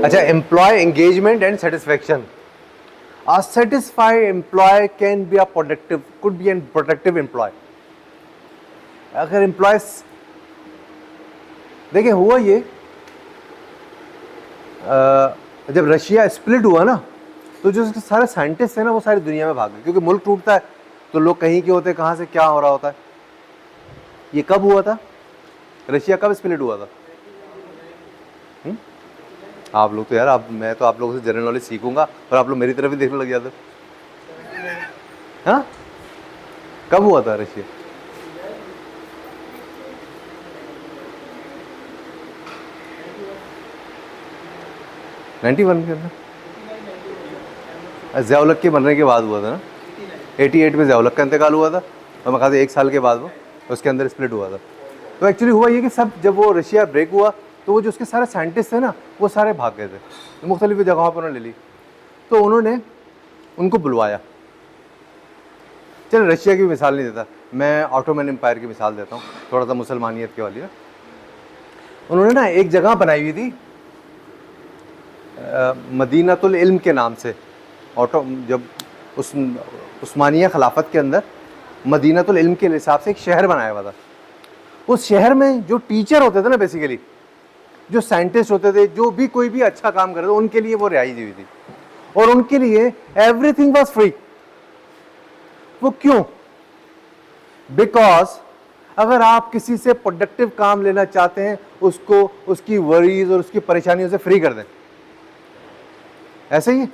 अच्छा, employee engagement and satisfaction. A satisfied employee can be a productive, could be a productive employee. अगर employees देखिए, हुआ ये जब रशिया स्प्लिट हुआ ना, तो जो उसके सारे साइंटिस्ट हैं ना, वो सारी दुनिया में भाग गए, क्योंकि मुल्क टूटता है तो लोग कहीं के होते हैं, कहाँ से क्या हो रहा होता है. ये कब हुआ था? रशिया कब स्प्लिट हुआ था? आप लोग तो यार, मैं तो आप लोगों से जनरल नॉलेज सीखूंगा और आप लोग मेरी तरफ ही देखने लग जाते. हाँ, कब हुआ था रशिया? '91 के अंदर ज़िया-उल-हक के बनने के बाद हुआ था ना. 88 में ज़िया-उल-हक का इंतकाल हुआ था और मैं कहता 1 साल के बाद वो उसके अंदर स्प्लिट हुआ था. तो एक्चुअली हुआ ये कि सब जब वो रशिया ब्रेक हुआ तो वो जो उसके सारे साइंटिस्ट थे ना, वो सारे भाग गए थे, मुख्तलिफ जगहों पर उन्होंने ले ली. तो उन्होंने उनको बुलवाया. चलो रशिया की मिसाल नहीं देता, मैं ऑटोमन एम्पायर की मिसाल देता हूँ, थोड़ा सा मुसलमानियत के वाली है. उन्होंने ना एक जगह बनाई हुई थी मदीनातुल इल्म के नाम से. जब उस्मानिया खिलाफत के अंदर मदीनातुल इल्म के हिसाब से एक शहर बनाया हुआ था. उस शहर में जो टीचर होते थे ना, बेसिकली जो साइंटिस्ट होते थे, जो भी कोई भी अच्छा काम कर रहे थे, उनके लिए वो रिहाई दी हुई थी और उनके लिए एवरीथिंग वाज फ्री. वो क्यों? बिकॉज अगर आप किसी से प्रोडक्टिव काम लेना चाहते हैं, उसको उसकी वरीज और उसकी परेशानियों से फ्री कर दें. ऐसे ही,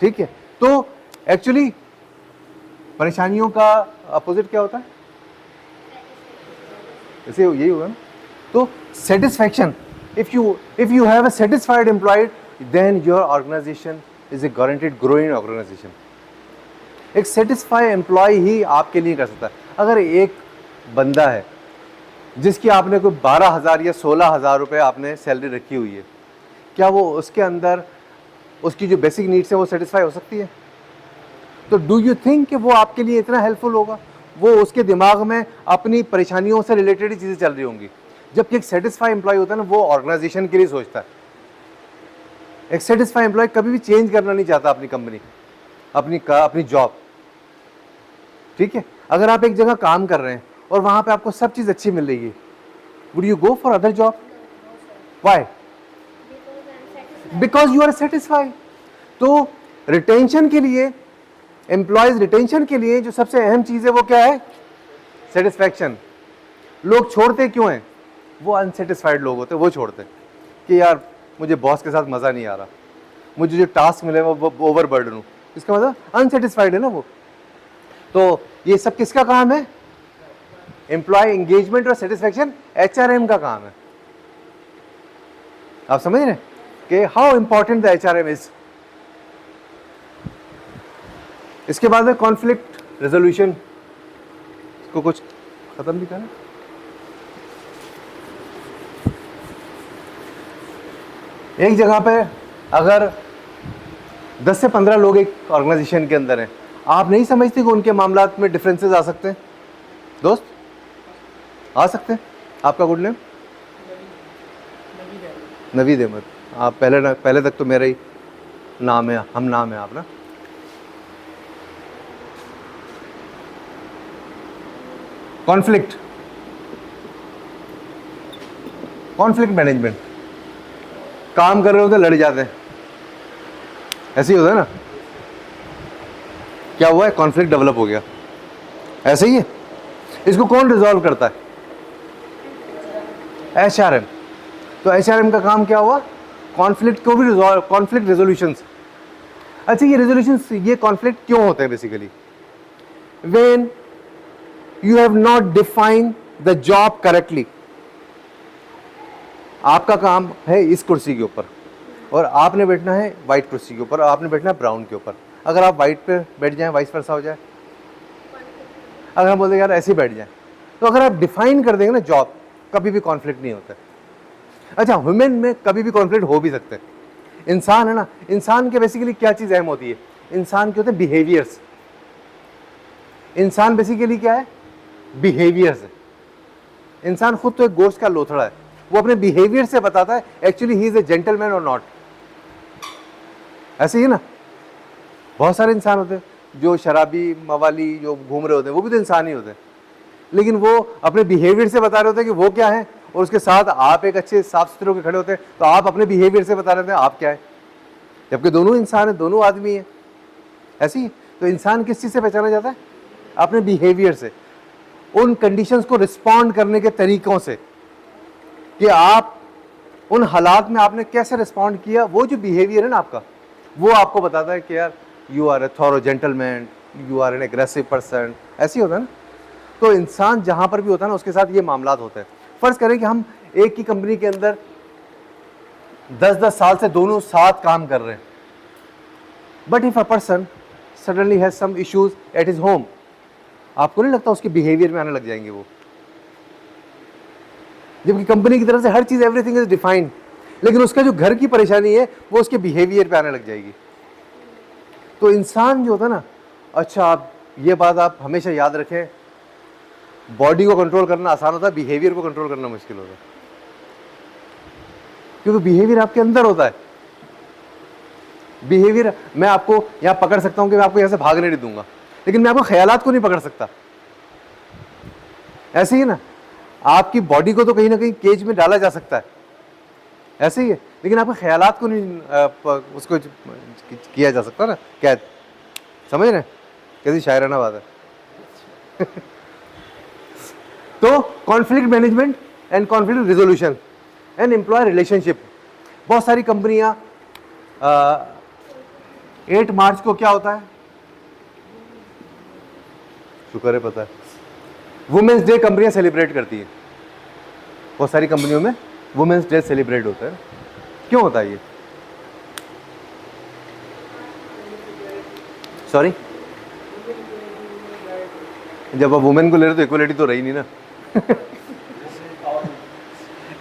ठीक है. तो एक्चुअली परेशानियों का अपोजिट क्या होता है? ऐसे यही होगा ना. तो satisfaction, if you have a satisfied employee, then your organisation is a guaranteed growing organisation. एक सेटिस्फाइड एम्प्लॉय ही आपके लिए कर सकता है. अगर एक बंदा है जिसकी आपने कोई 12,000 या 16,000 रुपये आपने सैलरी रखी हुई है, क्या वो उसके अंदर उसकी जो बेसिक नीड्स है वो सेटिस्फाई हो सकती है? तो डू यू थिंक कि वो आपके लिए इतना हेल्पफुल होगा? वो उसके दिमाग में अपनी परेशानियों से रिलेटेड ही चीज़ें चल रही होंगी. जबकि एक सेटिस्फाई एम्प्लॉय होता है ना, वो ऑर्गेनाइजेशन के लिए सोचता है. एक सेटिस्फाई एम्प्लॉय कभी भी चेंज करना नहीं चाहता अपनी कंपनी, अपनी जॉब. ठीक है. अगर आप एक जगह काम कर रहे हैं और वहां पे आपको सब चीज़ अच्छी मिल रही है, would you go for other job? Why? Because you are satisfied. तो रिटेंशन के लिए, एम्प्लॉयज रिटेंशन के लिए जो सबसे अहम चीज़ है वो क्या है? सेटिस्फैक्शन. लोग छोड़ते क्यों हैं? वो अनसेटिस्फाइड लोग होते हैं, वो छोड़ते हैं कि यार मुझे बॉस के साथ मज़ा नहीं आ रहा, मुझे जो टास्क मिले वो ओवरबर्डन हूँ. इसका मतलब अनसेटिस्फाइड है ना वो. तो ये सब किसका काम है? एम्प्लॉय एंगेजमेंट और सेटिस्फैक्शन HRM का काम है. आप समझ रहे हैं कि how important the HRM is. इसके बाद में कॉन्फ्लिक्ट रेजोल्यूशन, इसको कुछ खत्म भी करना. एक जगह पे अगर 10 से 15 लोग एक ऑर्गेनाइजेशन के अंदर हैं, आप नहीं समझते कि उनके मामलात में डिफरेंसेस आ सकते हैं? दोस्त आ सकते हैं. आपका गुड नेम? नवीद अहमद. आप पहले तक तो मेरा ही नाम है, हम नाम है आप ना. Conflict management. काम कर रहे होते लड़ जाते हैं, ऐसे ही होता है ना. क्या हुआ है? कॉन्फ्लिक्ट डेवलप हो गया. ऐसे ही है. इसको कौन रिजॉल्व करता है? HRM. तो HRM का काम क्या हुआ? कॉन्फ्लिक्ट को भी रिजॉल्व, कॉन्फ्लिक्ट रेजोल्यूशंस. अच्छा, ये रेजोल्यूशंस, ये कॉन्फ्लिक्ट क्यों होते हैं? Basically when you have not defined the job correctly. आपका काम है इस कुर्सी के ऊपर और आपने बैठना है वाइट कुर्सी के ऊपर, आपने बैठना है ब्राउन के ऊपर. अगर आप वाइट पे बैठ जाएं, वाइस वर्सा हो जाए. अगर हम बोलते यार ऐसे ही बैठ जाएं, तो अगर आप डिफाइन कर देंगे ना जॉब, कभी भी कॉन्फ्लिक्ट नहीं होता. अच्छा, ह्यूमन में कभी भी कॉन्फ्लिक्ट हो भी सकते हैं. इंसान है ना, इंसान के बेसिकली क्या चीज़ अहम होती है? इंसान के होते हैं बिहेवियर्स. इंसान बेसिकली क्या है? बिहेवियर्स है. इंसान खुद तो एक गोश्त का लोथड़ा है. वो अपने बिहेवियर से बताता है actually he is a gentleman और नॉट. ऐसे ही ना, बहुत सारे इंसान होते हैं जो शराबी मवाली जो घूम रहे होते हैं, वो भी तो इंसान ही होते हैं, लेकिन वो अपने बिहेवियर से बता रहे होते हैं कि वो क्या है, और उसके साथ आप एक अच्छे साफ सुथरे होकर खड़े होते हैं तो आप अपने बिहेवियर से बता रहे होते हैं आप क्या है, जबकि दोनों इंसान है, दोनों आदमी है। ऐसे ही तो इंसान किस चीज़ से पहचाना जाता है? अपने बिहेवियर से, उन कंडीशंस को रिस्पॉन्ड करने के तरीकों से, कि आप उन हालात में आपने कैसे रिस्पॉन्ड किया। वो जो बिहेवियर है ना आपका, वो आपको बताता है कि यार you are a thorough gentleman, you are an aggressive person. ऐसे ही होता है ना। तो इंसान जहां पर भी होता है ना, उसके साथ ये मामलात होते हैं। फर्ज करें कि हम एक ही कंपनी के अंदर 10-10 साल से दोनों साथ काम कर रहे हैं, but if a person suddenly has some issues at his home, आपको नहीं लगता उसके बिहेवियर में आने लग जाएंगे वो? जबकि कंपनी की तरफ से हर चीज एवरीथिंग इज डिफाइंड, लेकिन उसका जो घर की परेशानी है वो उसके बिहेवियर पे आने लग जाएगी। तो इंसान जो होता है ना, अच्छा आप ये बात आप हमेशा याद रखें, बॉडी को कंट्रोल करना आसान होता है, बिहेवियर को कंट्रोल करना मुश्किल होता है, क्योंकि बिहेवियर आपके अंदर होता है। बिहेवियर मैं आपको यहां पकड़ सकता हूं कि मैं आपको यहां से भागने नहीं दूंगा, लेकिन मैं आपको ख्यालात को नहीं पकड़ सकता। ऐसे ही ना, आपकी बॉडी को तो कहीं ना कहीं केज में डाला जा सकता है, ऐसे ही है, लेकिन आपके ख्यालात को नहीं उसको किया जा सकता ना कैद। समझ रहे हैं कैसी शायराना बात है। तो conflict management and conflict resolution and employee relationship. बहुत सारी कंपनियां 8 मार्च को क्या होता है, शुक्र है पता है, वुमेन्स डे कंपनियां सेलिब्रेट करती है। बहुत सारी कंपनियों में वुमेन्स डे सेलिब्रेट होता है। क्यों होता है ये? सॉरी, जब आप वुमेन को ले रहे तो इक्वलिटी तो रही नहीं ना।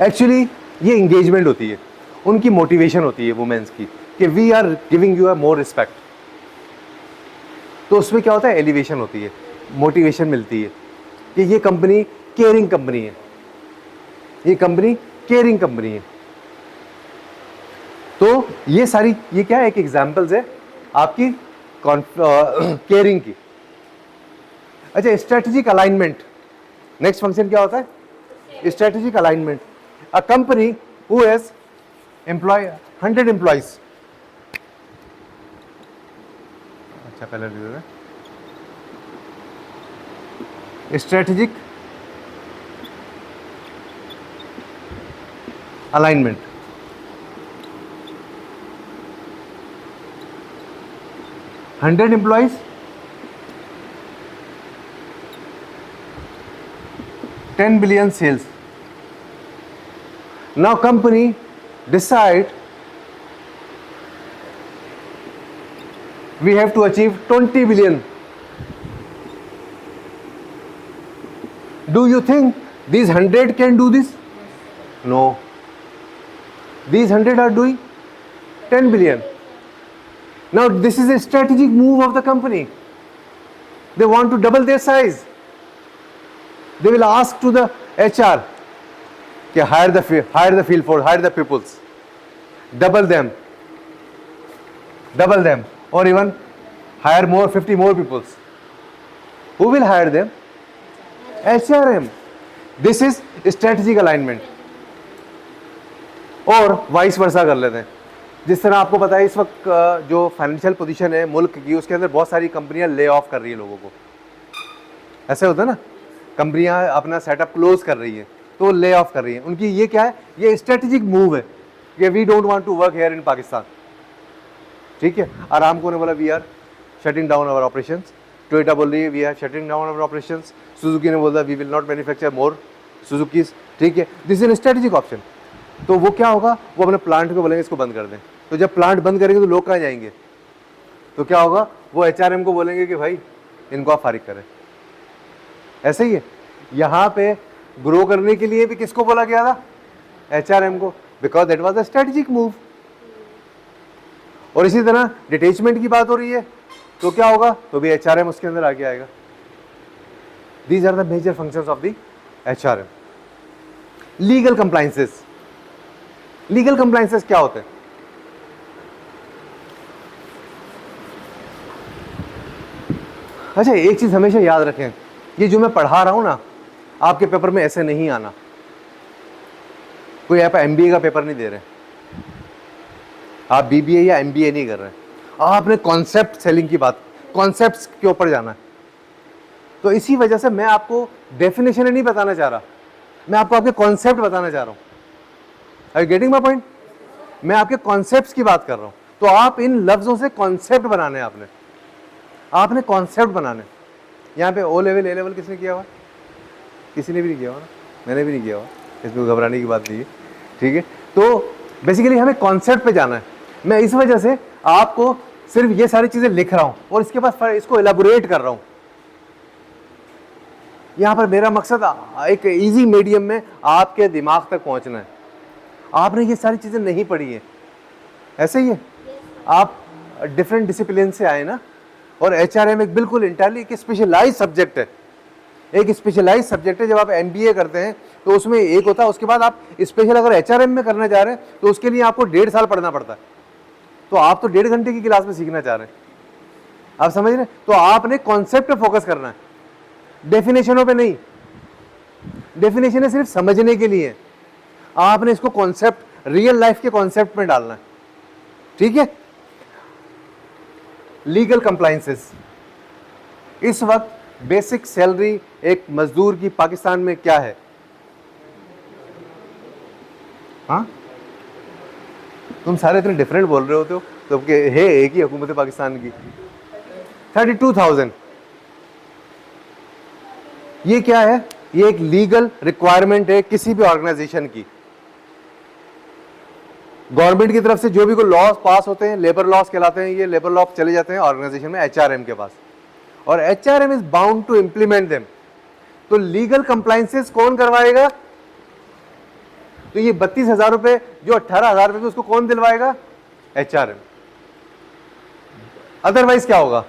एक्चुअली ये इंगेजमेंट होती है, उनकी मोटिवेशन होती है वुमेन्स की, कि we are giving you a more respect. तो उसमें क्या होता है, एलिवेशन होती है, मोटिवेशन मिलती है कि ये कंपनी केयरिंग कंपनी है, ये कंपनी केयरिंग कंपनी है। तो ये सारी, ये क्या है, एक एग्जांपल्स है आपकी केयरिंग की। अच्छा, स्ट्रेटेजिक अलाइनमेंट, नेक्स्ट फंक्शन क्या होता है? Strategic alignment. A company who has employ 100 employees, अच्छा पहले लिख देते हैं, strategic alignment. $100 employees, 10 billion sales. Now company decide we have to achieve 20 billion. Do you think these 100 can do this? No. These 100 are doing 10 billion. Now this is a strategic move of the company. They want to double their size. They will ask to the HR, कि hire the field force, hire the peoples, double them, or even hire more 50 more peoples. Who will hire them? HRM. This is strategic alignment. और vice versa कर लेते हैं। जिस तरह आपको पता है इस वक्त जो फाइनेंशियल पोजीशन है मुल्क की, उसके अंदर बहुत सारी कंपनियां ले ऑफ कर रही है लोगों को। ऐसे होता है ना, कंपनियां अपना सेटअप क्लोज कर रही है तो वो ले ऑफ कर रही है। उनकी ये क्या है, ये स्ट्रेटेजिक मूव है कि we don't want to work here in Pakistan. ठीक है, आरामको ने बोला we are shutting down our operations, Toyota बोल रही है we are shutting down our operations, Suzuki ने बोला we will not manufacture more Suzukis. ठीक है, this is an strategic option. तो वो क्या होगा, वो अपने प्लांट को बोलेंगे इसको बंद कर दें। तो जब प्लांट बंद करेंगे तो लोग कहाँ जाएंगे? तो क्या होगा, वो HRM को बोलेंगे कि भाई इनको आप फारिग करें। ऐसे ही है, यहाँ पे ग्रो करने के लिए भी किसको बोला गया था? HRM को, because that was a strategic move. और इसी तरह डिटैचमेंट की बात हो रही है तो क्या होगा, तो भी HRM उसके अंदर आगे आएगा। These are the major functions of the HRM। Legal compliances, legal compliances क्या होते हैं? अच्छा, एक चीज़ हमेशा याद रखें, ये जो मैं पढ़ा रहा हूँ ना, आपके पेपर में ऐसे नहीं आना। कोई आप MBA का पेपर नहीं दे रहे, आप BBA या MBA नहीं कर रहे, आपने कॉन्सेप्ट सेलिंग की बात, कॉन्सेप्ट्स के ऊपर जाना है। तो इसी वजह से मैं आपको डेफिनेशन नहीं बताना चाह रहा, मैं आपको आपके कॉन्सेप्ट बताना चाह रहा हूँ। Are you getting my point? मैं आपके कॉन्सेप्ट्स की बात कर रहा हूँ। तो आप इन लफ्जों से कॉन्सेप्ट बनाने हैं, आपने कॉन्सेप्ट बनाने। यहाँ पे O लेवल A लेवल किसने किया हुआ? किसी ने भी नहीं किया हुआ ना, मैंने भी नहीं किया हुआ, इसमें घबराने की बात नहीं है, ठीक है। तो बेसिकली हमें कॉन्सेप्ट पे जाना है। मैं इस वजह से आपको सिर्फ ये सारी चीजें लिख रहा हूं और इसके बाद इसको एलाबोरेट कर रहा हूं। यहां पर मेरा मकसद एक इजी मीडियम में आपके दिमाग तक पहुंचना है। आपने ये सारी चीजें नहीं पढ़ी है, ऐसे ही है, आप डिफरेंट डिसिप्लिन से आए ना, और HRM एक बिल्कुल इंटायरली एक स्पेशलाइज सब्जेक्ट है, एक स्पेशलाइज सब्जेक्ट है। जब आप MBA करते हैं तो उसमें एक होता है, उसके बाद आप स्पेशल अगर HRM में करने जा रहे हैं तो उसके लिए आपको 1.5 साल पढ़ना पड़ता है। तो आप तो 1.5 घंटे की क्लास में सीखना चाह रहे हैं, आप समझ रहे हैं? तो आपने कॉन्सेप्ट पे फोकस करना है, डेफिनेशनों पे नहीं। डेफिनेशन सिर्फ समझने के लिए, आपने इसको कॉन्सेप्ट, रियल लाइफ के कॉन्सेप्ट में डालना है, ठीक है। लीगल कंप्लायंसेस, इस वक्त बेसिक सैलरी एक मजदूर की पाकिस्तान में क्या है? हाँ, तुम सारे इतने डिफरेंट बोल रहे होते हो, तो है एक ही हुकूमत पाकिस्तान की 32,000। ये क्या है? ये एक लीगल रिक्वायरमेंट है किसी भी ऑर्गेनाइजेशन की। गवर्नमेंट की तरफ से जो भी कोई लॉज पास होते हैं, लेबर लॉज कहलाते हैं, ये लेबर लॉ चले जाते हैं ऑर्गेनाइजेशन में, HRM के पास, और HRM is bound to implement them. तो लीगल कंप्लायंसेस कौन करवाएगा? तो ये 32,000 रुपए जो 18,000 रुपए, उसको कौन दिलवाएगा? HRM। अदरवाइज क्या होगा?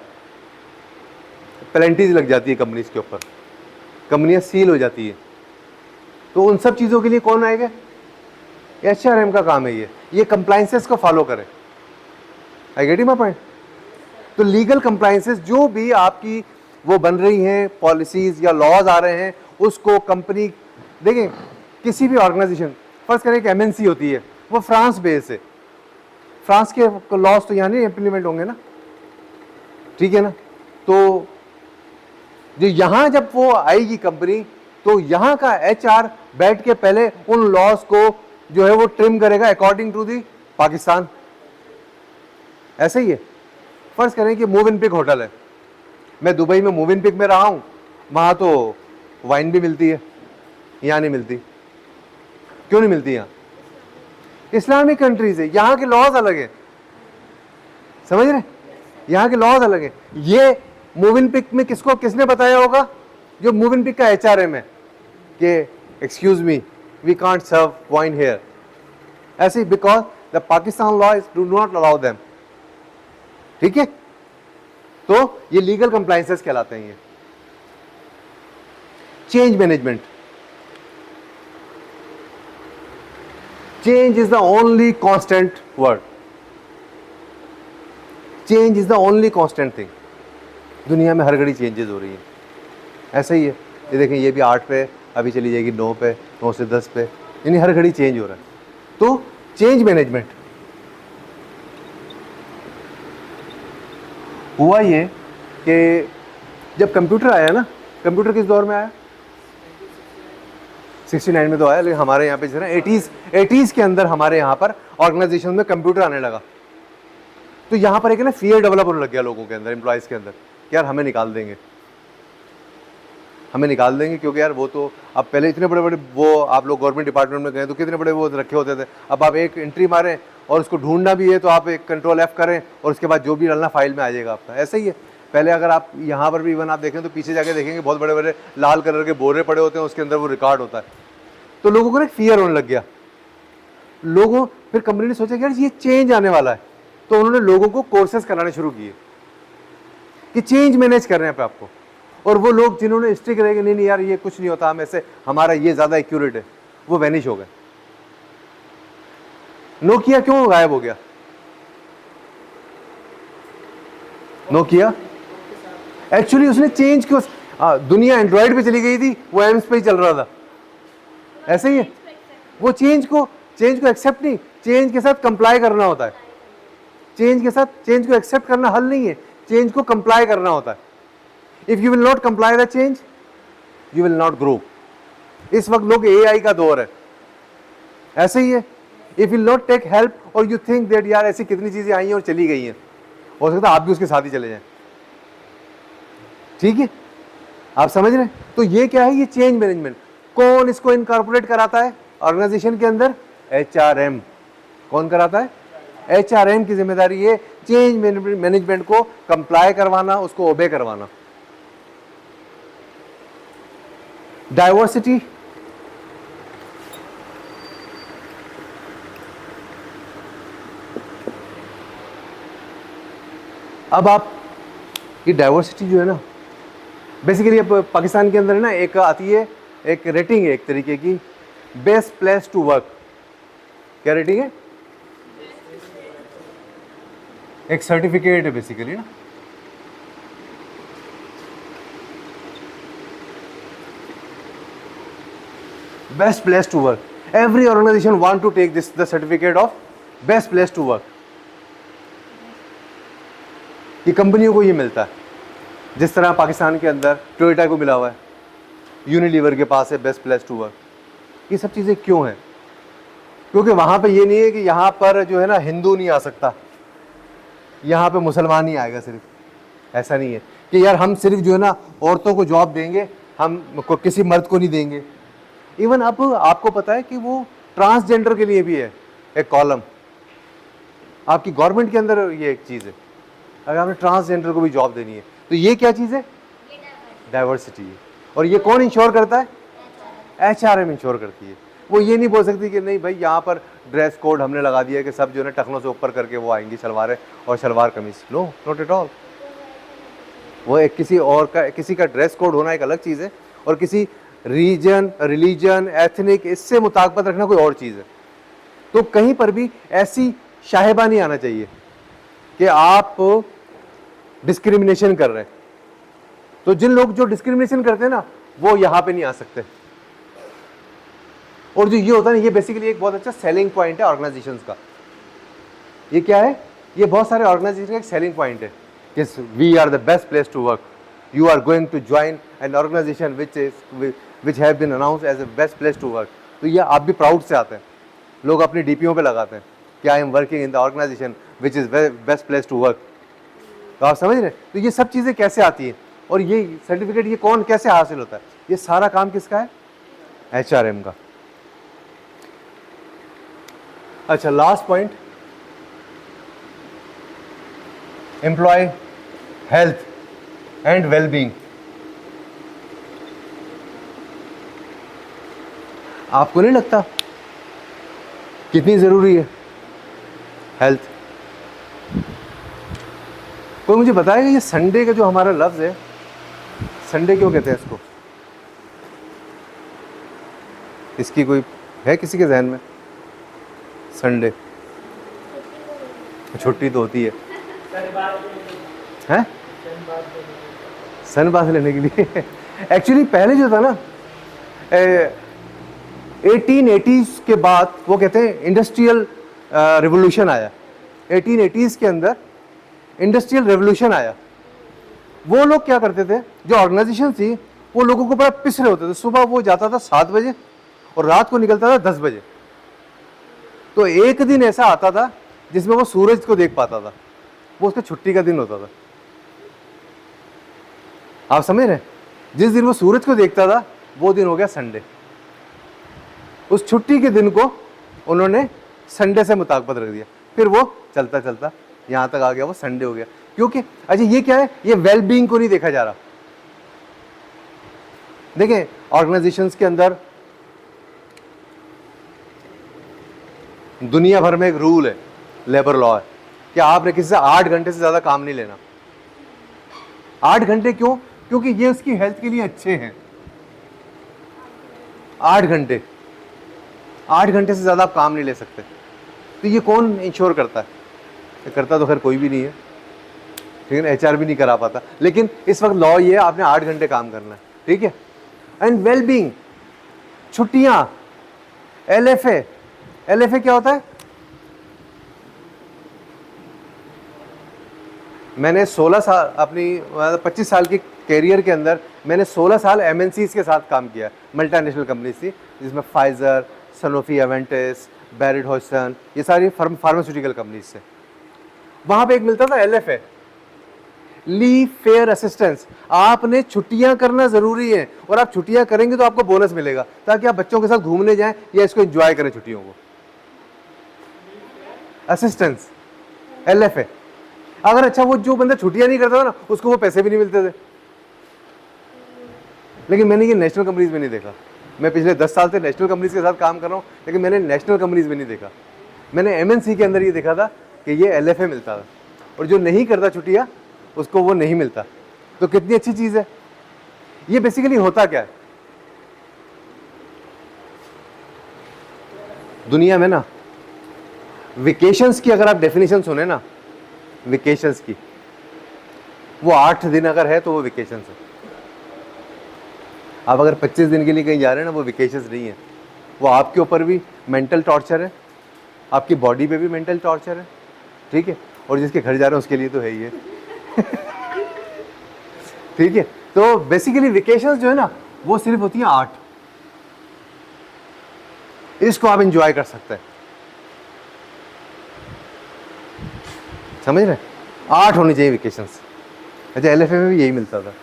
पेनल्टीज लग जाती है कंपनीज के ऊपर, कंपनियां सील हो जाती है। तो उन सब चीजों के लिए कौन आएगा? HRM का काम है ये कंप्लायंसेस को फॉलो करे। I get my point? तो लीगल कंप्लायंसेस जो भी आपकी वो बन रही हैं, पॉलिसीज या लॉज आ रहे हैं, उसको कंपनी, देखें किसी भी ऑर्गेनाइजेशन, फर्स्ट करें एक MNC होती है, वो फ्रांस बेस है, फ्रांस के लॉज तो यहाँ नहीं इंप्लीमेंट होंगे ना, ठीक है ना। तो जो यहाँ जब वो आएगी कंपनी, तो यहाँ का HR बैठ के पहले उन लॉज को जो है वो ट्रिम करेगा अकॉर्डिंग टू दी पाकिस्तान। ऐसे ही है। फर्ज करें कि मूव इन पिक होटल है, मैं दुबई में मूव इन पिक में रहा हूं, वहां तो वाइन भी मिलती है, यहां नहीं मिलती। क्यों नहीं मिलती? यहां इस्लामिक कंट्रीज है, यहां के लॉज अलग है, समझ रहे? यहां के लॉज अलग है। ये मूव इन पिक में किसने बताया होगा? जो मूव इन पिक का HRM है, कि excuse me, we can't serve wine here, ऐसे because the Pakistan law is do not allow them, ठीक है। तो ये लीगल कंप्लायंसेस कहलाते हैं। ये change management, change is the only constant word, change is the only constant thing. दुनिया में हर घड़ी चेंजेस हो रही है, ऐसा ही है। ये देखें, ये भी 8 पे, अभी चली जाएगी 9 पे, 9 से 10 पे, यानी हर घड़ी चेंज हो रहा है। तो चेंज मैनेजमेंट हुआ ये कि जब कंप्यूटर आया ना, कंप्यूटर किस दौर में आया? 69 में तो आया, लेकिन हमारे यहाँ पे जो है ना 80s के अंदर हमारे यहाँ पर ऑर्गेनाइजेशन में कंप्यूटर आने लगा। तो यहाँ पर एक ना फियर डेवलप होने लग गया लोगों के अंदर, एम्प्लॉयज़ के अंदर, कि यार हमें निकाल देंगे, हमें निकाल देंगे, क्योंकि यार वो तो अब पहले इतने बड़े बड़े वो, आप लोग गवर्नमेंट डिपार्टमेंट में गए तो कितने बड़े वो रखे होते थे। अब आप एक एंट्री मारें और उसको ढूंढना भी है तो आप एक Ctrl F करें और उसके बाद जो भी डालना फाइल में आ जाएगा आपका। ऐसा ही है। पहले अगर आप यहाँ पर भी इवन आप देखें तो पीछे जाके देखेंगे बहुत बड़े बड़े लाल कलर के बोरे पड़े होते हैं, उसके अंदर वो रिकॉर्ड होता है। तो लोगों को ना फियर होने लग गया। लोगों, फिर कंपनी ने सोचा कि यार ये चेंज आने वाला है, तो उन्होंने लोगों को कोर्सेज कराने शुरू किए कि चेंज मैनेज कर रहे हैं आपको। और वो लोग जिन्होंने स्ट्रिक रहे कि नहीं यार ये कुछ नहीं होता, हम ऐसे, हमारा ये ज़्यादा एक्यूरेट है, वो वैनिश हो गए। नोकिया क्यों गायब हो गया? नोकिया एक्चुअली उसने चेंज क्यों, दुनिया एंड्रॉयड पे चली गई थी, वो एम्स पे ही चल रहा था, ऐसे ही है। वो चेंज को एक्सेप्ट नहीं, चेंज के साथ कंप्लाई करना होता है। चेंज को एक्सेप्ट करना हल नहीं है, चेंज को कंप्लाई करना होता है। If you will not comply the change, you will not grow. इस वक्त लोग एआई का दौर है, ऐसे ही है। If you not take help और यू थिंक दैट यार ऐसी कितनी चीजें आई हैं और चली गई हैं, हो सकता है आप भी उसके साथ ही चले जाएं। ठीक है, आप समझ रहे हैं? तो ये क्या है, ये चेंज मैनेजमेंट। कौन इसको इनकॉर्पोरेट कराता है ऑर्गेनाइजेशन के अंदर? एचआरएम। कौन कराता है? एचआरएम की जिम्मेदारी है चेंज मैनेजमेंट को कंप्लाई करवाना, उसको ओबे करवाना। डाइवर्सिटी, अब आप ये डाइवर्सिटी जो है ना, बेसिकली अब पाकिस्तान के अंदर है ना, एक आती है, एक रेटिंग है एक तरीके की, बेस्ट प्लेस टू वर्क। क्या रेटिंग है? एक सर्टिफिकेट है बेसिकली ना। Best place to work, every organisation want to take this the certificate of best place to work. ये कंपनियों को ये मिलता है, जिस तरह पाकिस्तान के अंदर टोयोटा को मिला हुआ है, यूनिलीवर के पास है बेस्ट प्लेस टू वर्क। ये सब चीज़ें क्यों हैं? क्योंकि वहाँ पे ये नहीं है कि यहाँ पर जो है ना हिंदू नहीं आ सकता, यहाँ पे मुसलमान ही आएगा सिर्फ। ऐसा नहीं है कि यार हम सिर्फ जो है ना औरतों को जॉब देंगे, हम किसी मर्द को नहीं देंगे। इवन अब आपको पता है कि वो ट्रांसजेंडर के लिए भी है एक कॉलम आपकी गवर्नमेंट के अंदर। ये एक चीज़ है, अगर आपने ट्रांसजेंडर को भी जॉब देनी है तो ये क्या चीज़ है? डाइवर्सिटी है। और ये कौन इंश्योर करता है? एचआरएम इंश्योर करती है। वो ये नहीं बोल सकती कि नहीं भाई यहाँ पर ड्रेस कोड हमने लगा दिया है कि सब जो है ना टखनों से ऊपर करके वो आएंगी शलवारें और shalwar kameez. No, not at all. वो एक किसी का ड्रेस कोड होना एक अलग चीज़ है, और किसी रीजन, रिलीजन, एथनिक इससे मुताबिकत रखना कोई और चीज़ है। तो कहीं पर भी ऐसी शाहिबा नहीं आना चाहिए कि आप डिस्क्रिमिनेशन कर रहे हैं। तो जिन लोग जो डिस्क्रिमिनेशन करते हैं ना, वो यहाँ पे नहीं आ सकते। और जो ये होता है ना, ये बेसिकली एक बहुत अच्छा सेलिंग पॉइंट है ऑर्गेनाइजेशंस का। ये क्या है? ये बहुत सारे ऑर्गेनाइजेशन का एक सेलिंग पॉइंट है कि we are the best place to work, you are going to join an organisation which have been announced as a best place to work. तो ये आप भी प्राउड से आते हैं, लोग अपनी डीपीओ पे लगाते हैं कि I am working in the organisation which is best place to work. तो आप समझ रहे हैं? तो ये सब चीज़ें कैसे आती हैं, और ये सर्टिफिकेट ये कौन कैसे हासिल होता है? ये सारा काम किसका है? एचआरएम का। अच्छा, last point, employee health and wellbeing. आपको नहीं लगता कितनी जरूरी है हेल्थ? कोई मुझे बताएगा ये संडे का जो हमारा लफ्ज है, संडे क्यों कहते हैं इसको? इसकी कोई है किसी के जहन में? संडे छुट्टी तो होती है, हैं? सन बात लेने के लिए। एक्चुअली पहले जो था ना 1880s के बाद, वो कहते हैं इंडस्ट्रियल रिवोल्यूशन आया। 1880s के अंदर इंडस्ट्रियल रेवोल्यूशन आया। वो लोग क्या करते थे, जो ऑर्गेनाइजेशन थी, वो लोगों को बड़ा पिस रहे होते थे। सुबह वो जाता था 7 बजे और रात को निकलता था 10 बजे। तो एक दिन ऐसा आता था जिसमें वो सूरज को देख पाता था, वो उसका छुट्टी का दिन होता था। आप समझ रहे हैं? जिस दिन वो सूरज को देखता था वो दिन हो गया संडे। उस छुट्टी के दिन को उन्होंने संडे से मुताबिकत रख दिया, फिर वो चलता चलता यहाँ तक आ गया, वो संडे हो गया। क्योंकि अच्छा ये क्या है, ये वेलबींग को नहीं देखा जा रहा। देखें ऑर्गेनाइजेशंस के अंदर दुनिया भर में एक रूल है, लेबर लॉ है, कि आपने किसी से 8 घंटे से ज़्यादा काम नहीं लेना। 8 घंटे क्यों? क्योंकि ये उसकी हेल्थ के लिए अच्छे हैं। 8 घंटे, 8 घंटे से ज़्यादा आप काम नहीं ले सकते। तो ये कौन इंश्योर करता है? ये करता तो खैर कोई भी नहीं है, ठीक है ना, एचआर भी नहीं करा पाता। लेकिन इस वक्त लॉ ये है, आपने 8 घंटे काम करना है, ठीक है। एंड वेल बीइंग, छुट्टियां, एलएफए। एलएफए क्या होता है? मैंने 16 साल अपनी 25 साल की कैरियर के अंदर मैंने 16 साल एमएनसीज के साथ काम किया, मल्टीनेशनल कंपनीज थी, जिसमें फाइजर, सनोफी, एवेंटिस, बैरिड हॉजसन, ये सारी फार्मास्यूटिकल कंपनीज से। वहां पे एक मिलता था एलएफए, लीव फेयर असिस्टेंस। आपने छुट्टियां करना जरूरी है, और आप छुट्टियां करेंगे तो आपको बोनस मिलेगा, ताकि आप बच्चों के साथ घूमने जाएं या इसको एंजॉय करें छुट्टियों को। असिस्टेंस, एलएफए। अगर अच्छा वो जो बंदा छुट्टियां नहीं करता था ना, उसको वो पैसे भी नहीं मिलते थे। लेकिन मैंने ये नेशनल कंपनीज में नहीं देखा। मैं पिछले 10 साल से नेशनल कंपनीज के साथ काम कर रहा हूँ, लेकिन मैंने नेशनल कंपनीज में नहीं देखा। मैंने एमएनसी के अंदर ये देखा था कि ये एलएफए मिलता था, और जो नहीं करता छुट्टियां उसको वो नहीं मिलता। तो कितनी अच्छी चीज है ये। बेसिकली होता क्या है दुनिया में ना, वेकेशंस की अगर आप डेफिनेशन सुने ना, वेकेशंस की, वो 8 दिन अगर है तो वो वेकेशंस है। आप अगर 25 दिन के लिए कहीं जा रहे हैं ना, वो वेकेशंस नहीं है। वो आपके ऊपर भी मेंटल टॉर्चर है, आपकी बॉडी पे भी मेंटल टॉर्चर है, ठीक है। और जिसके घर जा रहे हैं उसके लिए तो है ही है ठीक है। तो बेसिकली वेकेशंस जो है ना, वो सिर्फ होती हैं 8। इसको आप एंजॉय कर सकते हैं, समझ रहे? 8 होनी चाहिए वेकेशंस। अच्छा, एलएफए में भी यही मिलता था,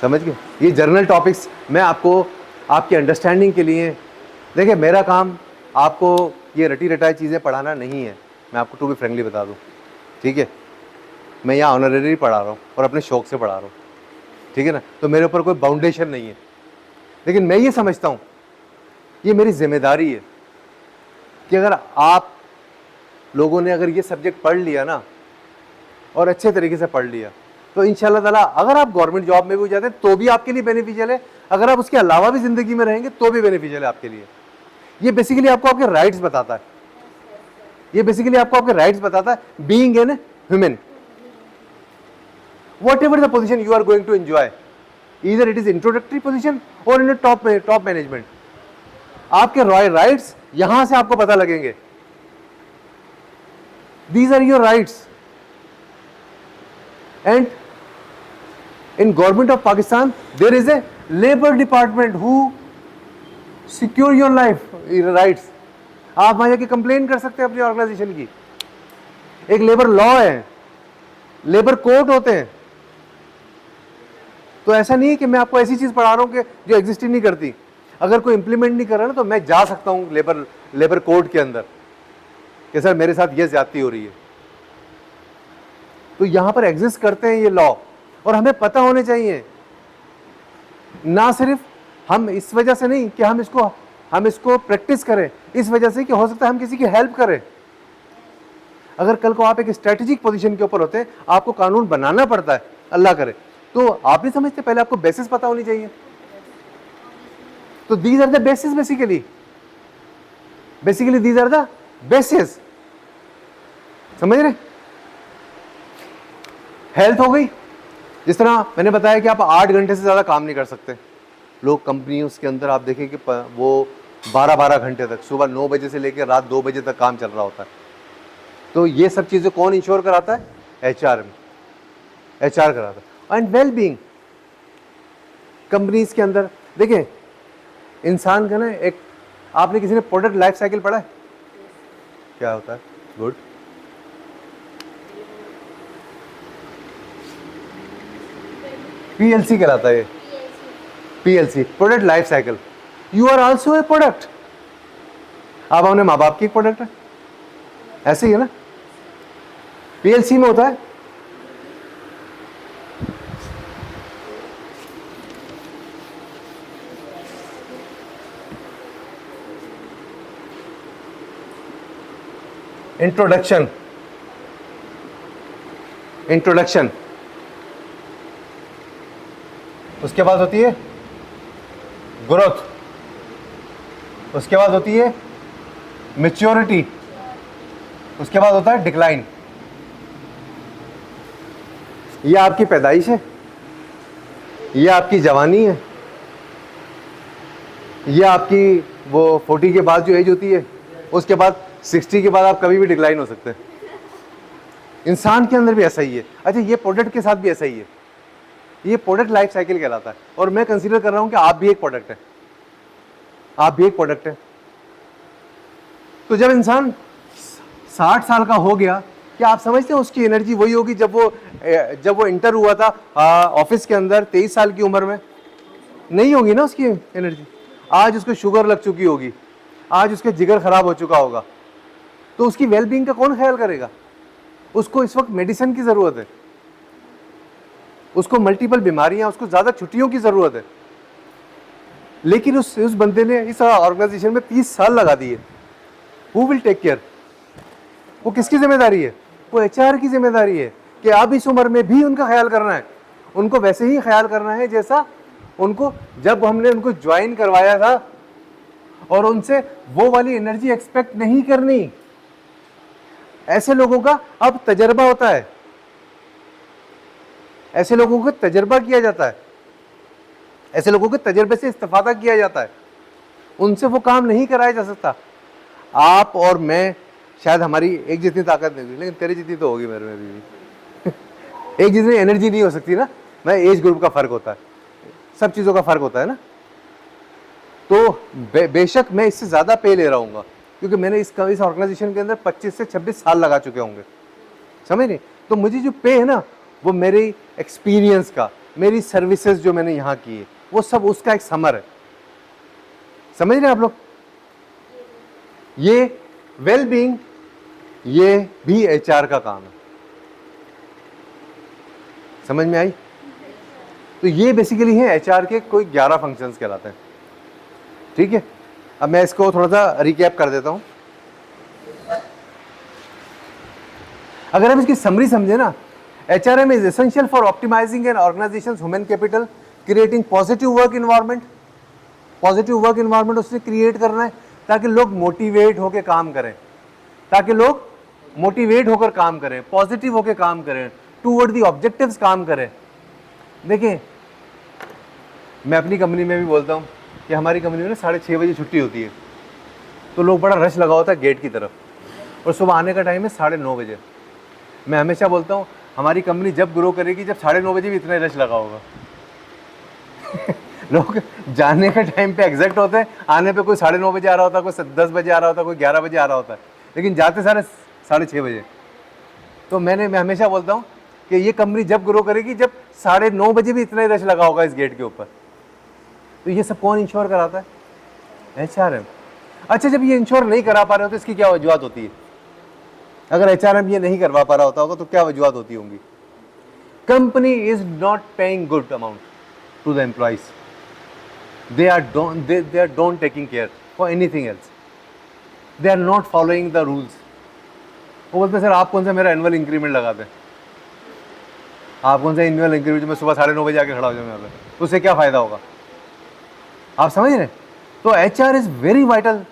समझ गए? ये जर्नल टॉपिक्स मैं आपको आपकी अंडरस्टैंडिंग के लिए, देखिए मेरा काम आपको ये रटी रटाई चीज़ें पढ़ाना नहीं है, मैं आपको टू बी फ्रेंकली बता दूं, ठीक है। मैं यहाँ ऑनररी पढ़ा रहा हूँ और अपने शौक से पढ़ा रहा हूँ, ठीक है ना। तो मेरे ऊपर कोई बाउंडेशन नहीं है, लेकिन मैं ये समझता हूँ ये मेरी जिम्मेदारी है कि अगर आप लोगों ने अगर ये सब्जेक्ट पढ़ लिया ना, और अच्छे तरीके से पढ़ लिया, तो इंशाल्लाह ताला अगर आप गवर्नमेंट जॉब में भी जाते हैं तो भी आपके लिए बेनिफिशियल है, अगर आप उसके अलावा भी ज़िंदगी में रहेंगे तो भी बेनिफिशियल है आपके लिए। ये बेसिकली आपको आपके राइट्स बताता है, ये बेसिकली आपको आपके राइट्स बताता है। Being an human, whatever the position you are going to enjoy, either it is introductory position or in a top management, आपके राइट्स यहां से आपको पता लगेंगे। These are your rights, and in government of Pakistan there is a labor department who secure your life rights। आप वहां जाके complain कर सकते हैं अपनी ऑर्गेनाइजेशन की। एक लेबर लॉ है, लेबर कोर्ट होते हैं। तो ऐसा नहीं है कि मैं आपको ऐसी चीज पढ़ा रहा हूं कि जो एग्जिस्ट ही नहीं करती। अगर कोई इंप्लीमेंट नहीं कर रहा ना, तो मैं जा सकता हूं लेबर कोर्ट के अंदर कि सर मेरे साथ ये ज्यादती हो रही है। तो यहां पर एग्जिस्ट करते हैं ये लॉ, और हमें पता होने चाहिए। ना सिर्फ हम इस वजह से नहीं कि हम इसको प्रैक्टिस करें, इस वजह से कि हो सकता है हम किसी की हेल्प करें। अगर कल को आप एक स्ट्रेटेजिक पोजीशन के ऊपर होते हैं, आपको कानून बनाना पड़ता है, अल्लाह करे, तो आप नहीं समझते, पहले आपको बेसिस पता होनी चाहिए। तो these are the basis, basically these are the basis, समझ रहे? हेल्थ हो गई, जिस तरह मैंने बताया कि आप 8 घंटे से ज्यादा काम नहीं कर सकते। लोग कंपनियों के अंदर आप देखें कि वो 12-12 घंटे तक, सुबह 9 बजे से लेकर रात 2 बजे तक काम चल रहा होता है। तो ये सब चीजें कौन इंश्योर कराता है? एचआर कराता है। एंड वेल बीइंग कंपनीज के अंदर देखें, इंसान का ना एक, आपने किसी ने प्रोडक्ट लाइफ साइकिल पढ़ा है? क्या होता है? गुड। पीएलसी कहलाता है ये, PLC, product life cycle. You are also a product. आप अपने माँ बाप की एक प्रोडक्ट है, ऐसे ही है ना। पीएलसी में होता है इंट्रोडक्शन, उसके बाद होती है ग्रोथ, उसके बाद होती है मैच्योरिटी, उसके बाद होता है डिक्लाइन। ये आपकी पैदाइश है, ये आपकी जवानी है, ये आपकी वो 40 के बाद जो एज होती है, उसके बाद 60 के बाद आप कभी भी डिक्लाइन हो सकते हैं। इंसान के अंदर भी ऐसा ही है। अच्छा, ये प्रोडक्ट के साथ भी ऐसा ही है। ये प्रोडक्ट लाइफ साइकिल कहलाता है, और मैं कंसीडर कर रहा हूं कि आप भी एक प्रोडक्ट है, आप भी एक प्रोडक्ट है। तो जब इंसान 60 साल का हो गया, क्या आप समझते हैं उसकी एनर्जी वही होगी जब वो इंटर हुआ था ऑफिस के अंदर 23 साल की उम्र में? नहीं होगी ना उसकी एनर्जी। आज उसको शुगर लग चुकी होगी, आज उसके जिगर खराब हो चुका होगा, तो उसकी वेलबींग का कौन ख्याल करेगा? उसको इस वक्त मेडिसिन की जरूरत है, उसको मल्टीपल बीमारियां, उसको ज्यादा छुट्टियों की जरूरत है। लेकिन उस बंदे ने इस ऑर्गेनाइजेशन में 30 साल लगा दिए। Who will take care? वो किसकी जिम्मेदारी है? वो एचआर की जिम्मेदारी है कि अब इस उम्र में भी उनका ख्याल करना है, उनको वैसे ही ख्याल करना है जैसा उनको जब हमने उनको ज्वाइन करवाया था, और उनसे वो वाली एनर्जी एक्सपेक्ट नहीं करनी। ऐसे लोगों का अब तजर्बा होता है, ऐसे लोगों को तजर्बा किया जाता है, ऐसे लोगों के तजर्बे से इस्तेफादा किया जाता है, उनसे वो काम नहीं कराया जा सकता। आप और मैं शायद हमारी एक जितनी ताकत नहीं होगी, लेकिन तेरी जितनी तो होगी मेरे में भी। एक जितनी एनर्जी नहीं हो सकती ना। मैं एज ग्रुप का फर्क होता है, सब चीज़ों का फर्क होता है ना। तो बेशक मैं इससे ज़्यादा पे ले रहा हूँ, क्योंकि मैंने इस ऑर्गेनाइजेशन के अंदर 25 से 26 साल लगा चुके होंगे, समझ नहीं। तो मुझे जो पे है ना, वो मेरी एक्सपीरियंस का, मेरी सर्विसेज जो मैंने यहाँ की है, वो सब उसका एक समर है। समझ रहे हैं आप लोग? ये वेलबींग, ये भी एचआर का काम है। समझ में आई? तो ये बेसिकली है एचआर के कोई 11 फंक्शंस कहलाते हैं। ठीक है, अब मैं इसको थोड़ा सा रिकैप कर देता हूं। अगर हम इसकी समरी समझे ना, HRM is essential for optimising an organisation's human capital, creating positive work environment. Positive work environment उसने क्रिएट करना है ताकि लोग मोटिवेट होकर काम करें, ताकि लोग मोटिवेट होकर काम करें, पॉजिटिव होकर काम करें, टूवर्ड दी ऑब्जेक्टिव्स काम करें। देखिए, मैं अपनी कंपनी में भी बोलता हूँ कि हमारी कंपनी में ना 6:30 बजे छुट्टी होती है, तो लोग बड़ा रश लगा होता है गेट की तरफ, और सुबह आने का टाइम है 9:30 बजे। मैं हमेशा बोलता हूँ हमारी कंपनी जब ग्रो करेगी जब 9:30 बजे भी इतना रश लगा होगा। लोग जाने के टाइम पे एग्जैक्ट होते हैं, आने पे कोई 9:30 बजे आ रहा होता है, कोई 10 बजे आ रहा होता है, कोई 11 बजे आ रहा होता है, लेकिन जाते सारे 6:30 बजे। तो मैं हमेशा बोलता हूँ कि ये कंपनी जब ग्रो करेगी जब 9:30 बजे भी इतना ही रश लगा होगा इस गेट के ऊपर। तो ये सब कौन इंश्योर कराता है? HRM। अच्छा, जब ये इंश्योर नहीं करा पा रहे हो तो इसकी क्या वजूहत होती है? अगर HRM ये नहीं करवा पा रहा होता होगा तो क्या वजूहत होती होंगी? Company is not paying good amount to the employees, they are don't taking care for anything else, they are not following the rules। वो बोलते हैं सर आप कौन सा मेरा एनुअल इंक्रीमेंट लगा दें, आप कौन सा एनुअल इंक्रीमेंट जो मैं सुबह 9:30 बजे आके खड़ा हो जाऊँ यहाँ पे, तो उससे क्या फ़ायदा होगा? आप समझ रहे? तो HR इज़ वेरी वाइटल।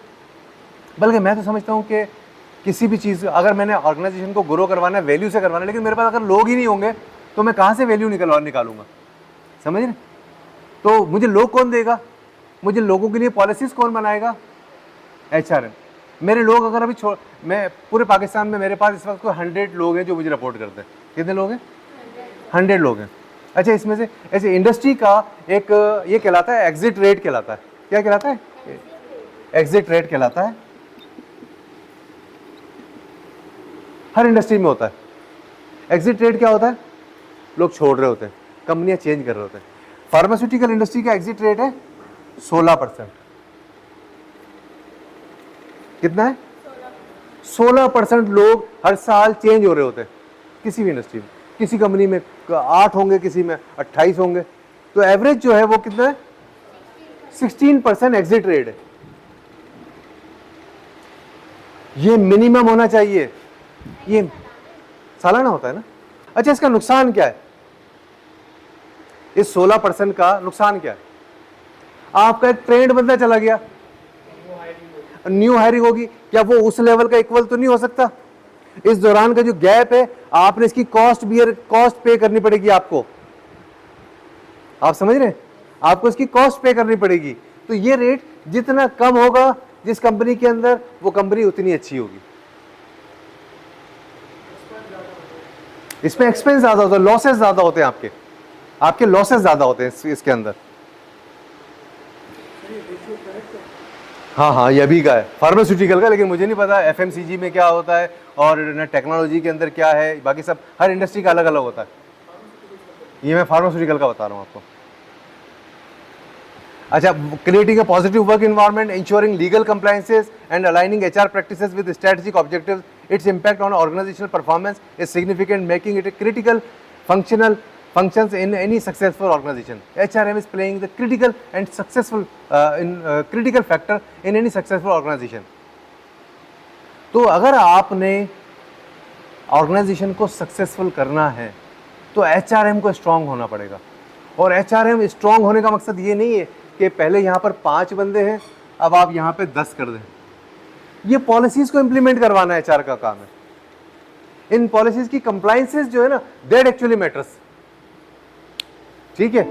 बल्कि मैं तो समझता हूँ कि किसी भी चीज़, अगर मैंने ऑर्गेनाइजेशन को ग्रो करवाना है, वैल्यू से करवाना है, लेकिन मेरे पास अगर लोग ही नहीं होंगे तो मैं कहाँ से वैल्यू निकालूंगा? समझ रहे? तो मुझे लोग कौन देगा? मुझे लोगों के लिए पॉलिसीज कौन बनाएगा? HRM। मेरे लोग अगर अभी मैं पूरे पाकिस्तान में मेरे पास इस वक्त कोई 100 लोग हैं जो मुझे रिपोर्ट करते हैं। कितने लोग हैं? 100 लोग हैं। अच्छा, इसमें से ऐसे इंडस्ट्री का एक ये कहलाता है एग्जिट रेट कहलाता है। क्या कहलाता है? एग्जिट रेट कहलाता है। हर इंडस्ट्री में होता है। एग्जिट रेट क्या होता है? लोग छोड़ रहे होते हैं, कंपनियां चेंज कर रहे होते हैं। फार्मास्यूटिकल इंडस्ट्री का एग्जिट रेट है 16%। कितना है? 16% लोग हर साल चेंज हो रहे होते हैं किसी भी इंडस्ट्री में। किसी कंपनी में 8 होंगे, किसी में 28 होंगे। तो एवरेज जो है वो कितना है? 16% एग्जिट रेट है। ये मिनिमम होना चाहिए। ये सालाना होता है ना। अच्छा, इसका नुकसान क्या है? इस 16% का नुकसान क्या है? आपका एक ट्रेंड बंदा चला गया, न्यू हायरिंग होगी, क्या वो उस लेवल का इक्वल तो नहीं हो सकता? इस दौरान का जो गैप है आपने इसकी कॉस्ट पे करनी पड़ेगी आपको। आप समझ रहे हैं, आपको इसकी कॉस्ट पे करनी पड़ेगी। तो ये रेट जितना कम होगा जिस कंपनी के अंदर, वो कंपनी उतनी अच्छी होगी। इसमें एक्सपेंस ज्यादा होता है, लॉसेस ज्यादा होते हैं, आपके लॉसेस ज्यादा होते हैं इसके अंदर। हाँ, ये भी का है फार्मास्यूटिकल का, लेकिन मुझे नहीं पता एफएमसीजी में क्या होता है और टेक्नोलॉजी के अंदर क्या है, बाकी सब हर इंडस्ट्री का अलग अलग होता है। ये मैं फार्मास्यूटिकल का बता रहा हूँ आपको। अच्छा, creating a positive work environment, ensuring legal compliances and aligning HR practices with strategic objectives, its impact on organisational performance is significant, making it a critical functions in any successful organization. HRM is playing the critical factor in any successful organization. तो अगर आपने organisation को successful करना है तो HRM को strong होना पड़ेगा। और HRM स्ट्रांग होने का मकसद ये नहीं है कि पहले यहाँ पर 5 बंदे हैं, अब आप यहाँ पे 10 कर दें। ये पॉलिसीज को इम्प्लीमेंट करवाना HR का काम है। इन पॉलिसीज की कंप्लायंसेस जो है ना, दैट एक्चुअली मैटर्स। ठीक है।